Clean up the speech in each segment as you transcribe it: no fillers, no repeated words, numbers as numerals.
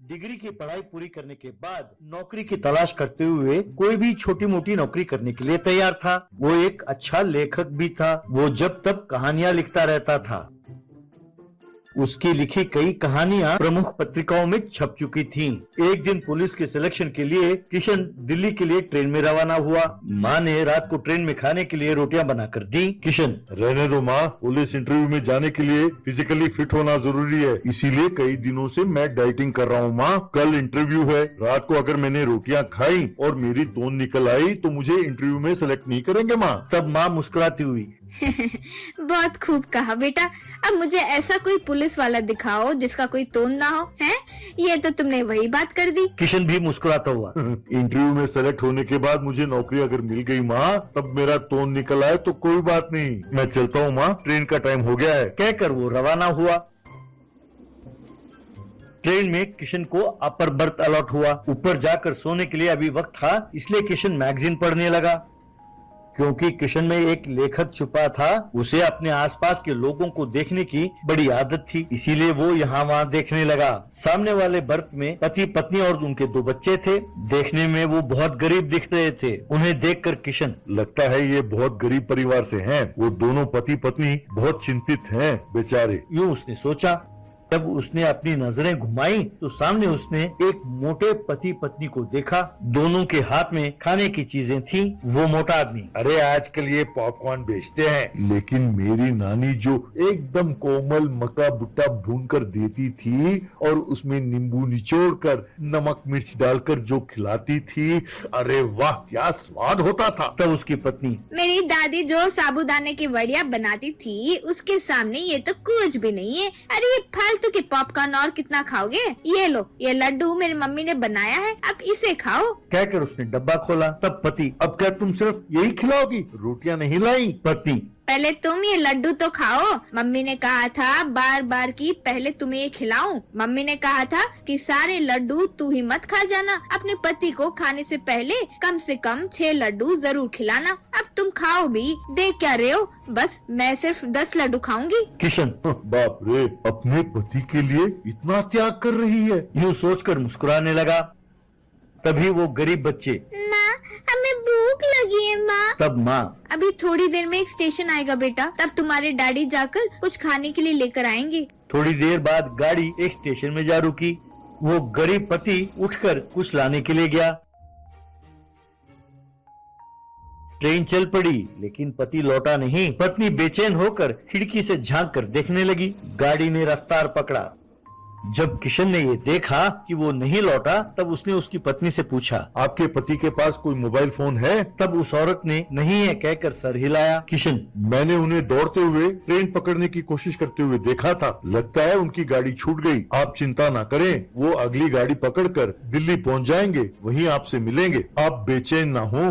Degree की पढ़ाई पूरी करने के बाद नौकरी की तलाश करते हुए कोई भी छोटी मोटी नौकरी करने के लिए तैयार था। वो एक अच्छा लेखक भी था। वो जब तब कहानियां लिखता रहता था। उसकी लिखी कई कहानियां प्रमुख पत्रिकाओं में छप चुकी थीं। एक दिन पुलिस के सिलेक्शन के लिए किशन दिल्ली के लिए ट्रेन में रवाना हुआ। माँ ने रात को ट्रेन में खाने के लिए रोटियां बनाकर दी। किशन, रहने दो माँ, पुलिस इंटरव्यू में जाने के लिए फिजिकली फिट होना जरूरी है, इसीलिए कई दिनों से मैं डाइटिंग कर रहा हूँ माँ। कल इंटरव्यू है, रात को अगर मैंने रोटियां खाई और मेरी तोंद निकल आई तो मुझे इंटरव्यू में सेलेक्ट नहीं करेंगे माँ। तब माँ मुस्कुराती हुई, बहुत खूब कहा बेटा। अब मुझे ऐसा कोई पुलिस वाला दिखाओ जिसका कोई तोंद ना हो, हैं? ये तो तुमने वही बात कर दी। किशन भी मुस्कुराता हुआ, इंटरव्यू में सेलेक्ट होने के बाद मुझे नौकरी अगर मिल गई माँ, तब मेरा तोंद निकल आए तो कोई बात नहीं, मैं चलता हूँ माँ, ट्रेन का टाइम हो गया है। कहकर वो रवाना हुआ। ट्रेन में किशन को अपर बर्थ अलॉट हुआ। ऊपर जाकर सोने के लिए अभी वक्त था, इसलिए किशन मैगजीन पढ़ने लगा। क्योंकि किशन में एक लेखक छुपा था, उसे अपने आसपास के लोगों को देखने की बड़ी आदत थी, इसीलिए वो यहाँ वहाँ देखने लगा। सामने वाले बर्थ में पति पत्नी और उनके 2 बच्चे थे। देखने में वो बहुत गरीब दिख रहे थे। उन्हें देखकर किशन, लगता है ये बहुत गरीब परिवार से हैं। वो दोनों पति पत्नी बहुत चिंतित हैं बेचारे। यूं उसने सोचा। जब उसने अपनी नजरें घुमाई तो सामने उसने एक मोटे पति पत्नी को देखा। दोनों के हाथ में खाने की चीजें थीं। वो मोटा आदमी, अरे आजकल ये पॉपकॉर्न बेचते हैं, लेकिन मेरी नानी जो एकदम कोमल मक्का भुट्टा भून कर देती थी और उसमें नींबू निचोड़कर नमक मिर्च डालकर जो खिलाती थी, अरे वाह क्या स्वाद होता था। तब उसकी पत्नी, मेरी दादी जो साबूदाने की वड़िया बनाती थी, उसके सामने ये तो कुछ भी नहीं है। अरे ये फालतू के पॉपकॉर्न और कितना खाओगे? ये लो, ये लड्डू मेरी मम्मी ने बनाया है, अब इसे खाओ। कहकर उसने डब्बा खोला। तब पति, अब क्या तुम सिर्फ यही खिलाओगी, रोटियां नहीं लाई? पत्नी, पहले तुम ये लड्डू तो खाओ। मम्मी ने कहा था बार बार कि पहले तुम्हें ये खिलाऊं। मम्मी ने कहा था कि सारे लड्डू तू ही मत खा जाना। अपने पति को खाने से पहले कम से कम 6 लड्डू जरूर खिलाना। अब तुम खाओ भी। देख क्या रहे हो? बस मैं सिर्फ 10 लड्डू खाऊंगी। किशन, बाप रे, अपने पति के लिए इतना त्याग कर रही है। यूं सोचकर मुस्कुराने लगा। तभी वो गरीब बच्चे, माँ, हमें भूख लगी है माँ। तब माँ, अभी थोड़ी देर में एक स्टेशन आएगा बेटा, तब तुम्हारे डैडी जाकर कुछ खाने के लिए लेकर आएंगे। थोड़ी देर बाद गाड़ी एक स्टेशन में जा रुकी। वो गरीब पति उठकर कुछ लाने के लिए गया। ट्रेन चल पड़ी, लेकिन पति लौटा नहीं। पत्नी बेचैन होकर खिड़की से झांक कर देखने लगी। गाड़ी ने रफ्तार पकड़ा। जब किशन ने ये देखा कि वो नहीं लौटा, तब उसने उसकी पत्नी से पूछा, आपके पति के पास कोई मोबाइल फोन है? तब उस औरत ने नहीं है कहकर सर हिलाया। किशन, मैंने उन्हें दौड़ते हुए ट्रेन पकड़ने की कोशिश करते हुए देखा था, लगता है उनकी गाड़ी छूट गई। आप चिंता ना करें, वो अगली गाड़ी पकड़कर दिल्ली पहुंच जाएंगे, वहीं आपसे मिलेंगे, आप बेचैन ना हो।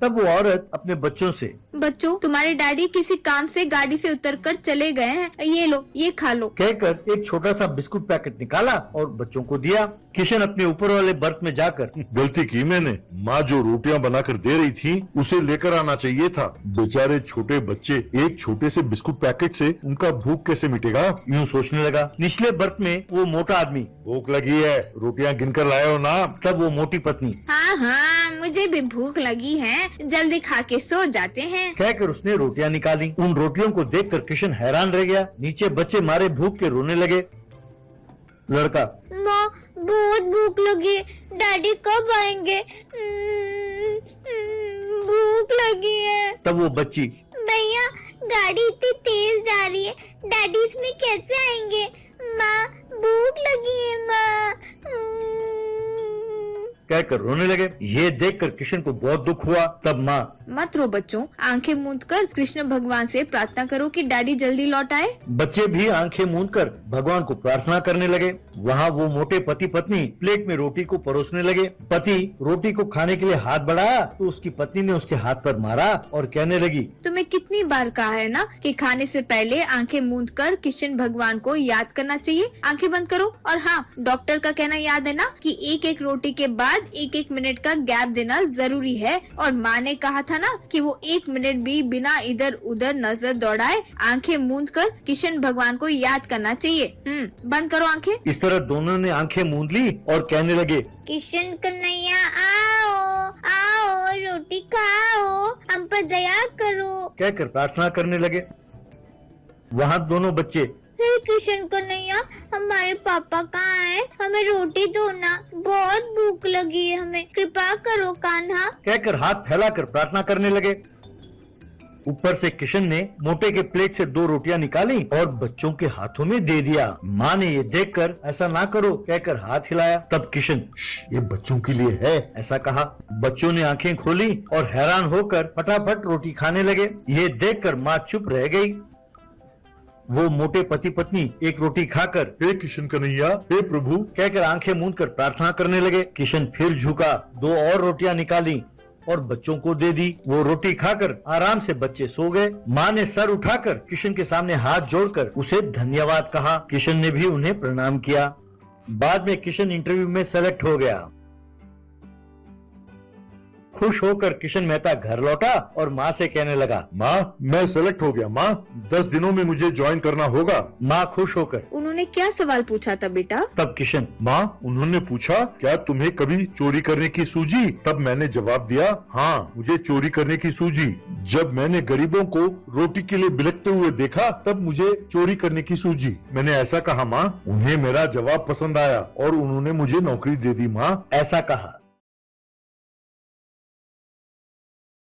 तब वो औरत अपने बच्चों से, बच्चों, तुम्हारे डैडी किसी काम से गाड़ी से उतरकर चले गए हैं, ये लो, ये खा लो। कहकर एक छोटा सा बिस्कुट पैकेट निकाला और बच्चों को दिया। किशन अपने ऊपर वाले बर्थ में जाकर, गलती की मैंने, माँ जो रोटियां बनाकर दे रही थी उसे लेकर आना चाहिए था। बेचारे छोटे बच्चे, एक छोटे से बिस्कुट पैकेट से उनका भूख कैसे मिटेगा? यूं सोचने लगा। निचले बर्थ में वो मोटा आदमी, भूख लगी है, रोटियां गिनकर लाए हो ना? तब वो मोटी पत्नी, हाँ हाँ, मुझे भी भूख लगी है, जल्दी खा के सो जाते हैं। कहकर उसने रोटियां निकाली। उन रोटियों को देखकर किशन हैरान रह गया। नीचे बच्चे मारे भूख के रोने लगे। लड़का, माँ, बहुत भूख लगी, डैडी कब आएंगे? भूख लगी है। तब वो बच्ची, भैया, गाड़ी इतनी तेज जा रही है, डैडी इसमें कैसे आएंगे? माँ, भूख लगी है माँ। कहकर रोने लगे। ये देखकर किशन को बहुत दुख हुआ। तब माँ, मत रो बच्चों, आंखें मूंद कर कृष्ण भगवान से प्रार्थना करो कि डैडी जल्दी लौट आए। बच्चे भी आंखें मूंद कर भगवान को प्रार्थना करने लगे। वहाँ वो मोटे पति पत्नी प्लेट में रोटी को परोसने लगे। पति रोटी को खाने के लिए हाथ बढ़ाया तो उसकी पत्नी ने उसके हाथ पर मारा और कहने लगी, तुम्हें कितनी बार कहा है ना कि खाने से पहले आंखें मूंद कर कृष्ण भगवान को याद करना चाहिए। आंखें बंद करो। और हाँ, डॉक्टर का कहना याद है ना कि एक एक रोटी के बाद 1-1 मिनट का गैप देना जरूरी है। और माँ ने कहा था ना कि वो 1 मिनट भी बिना इधर उधर नजर दौड़ाए आंखें मूंद कर कृष्ण भगवान को याद करना चाहिए। बंद करो आंखें। इस तरह दोनों ने आंखें मूंद ली और कहने लगे, किशन कन्हैया आओ आओ रोटी खाओ, हम पर दया करो। कहकर प्रार्थना करने लगे। वहाँ दोनों बच्चे, हे किशन कन्हैया, हमारे पापा कहाँ हैं? हमें रोटी दो ना, बहुत भूख लगी है हमें, कृपा करो कान्हा। कहकर हाथ फैलाकर प्रार्थना करने लगे। ऊपर से किशन ने मोटे के प्लेट से 2 रोटियां निकाली और बच्चों के हाथों में दे दिया। माँ ने ये देखकर ऐसा ना करो कहकर हाथ हिलाया। तब किशन, ये बच्चों के लिए है, ऐसा कहा। बच्चों ने आंखें खोली और हैरान होकर फटाफट रोटी खाने लगे। ये देखकर माँ चुप रह गई। वो मोटे पति पत्नी एक रोटी खाकर हे किशन कन्हैया, हे प्रभु, कहकर आंखें मूंदकर प्रार्थना करने लगे। किशन फिर झुका, 2 और रोटियां निकाली और बच्चों को दे दी। वो रोटी खाकर आराम से बच्चे सो गए। माँ ने सर उठाकर किशन के सामने हाथ जोड़कर उसे धन्यवाद कहा। किशन ने भी उन्हें प्रणाम किया। बाद में किशन इंटरव्यू में सेलेक्ट हो गया। खुश होकर किशन मेहता घर लौटा और माँ से कहने लगा, माँ मैं सेलेक्ट हो गया माँ, 10 दिनों में मुझे ज्वाइन करना होगा। माँ खुश होकर, उन्होंने क्या सवाल पूछा था बेटा? तब किशन, माँ उन्होंने पूछा क्या तुम्हें कभी चोरी करने की सूझी? तब मैंने जवाब दिया, हाँ मुझे चोरी करने की सूझी। जब मैंने गरीबों को रोटी के लिए बिलखते हुए देखा तब मुझे चोरी करने की सूझी। मैंने ऐसा कहा माँ, उन्हें मेरा जवाब पसंद आया और उन्होंने मुझे नौकरी दे दी माँ। ऐसा कहा।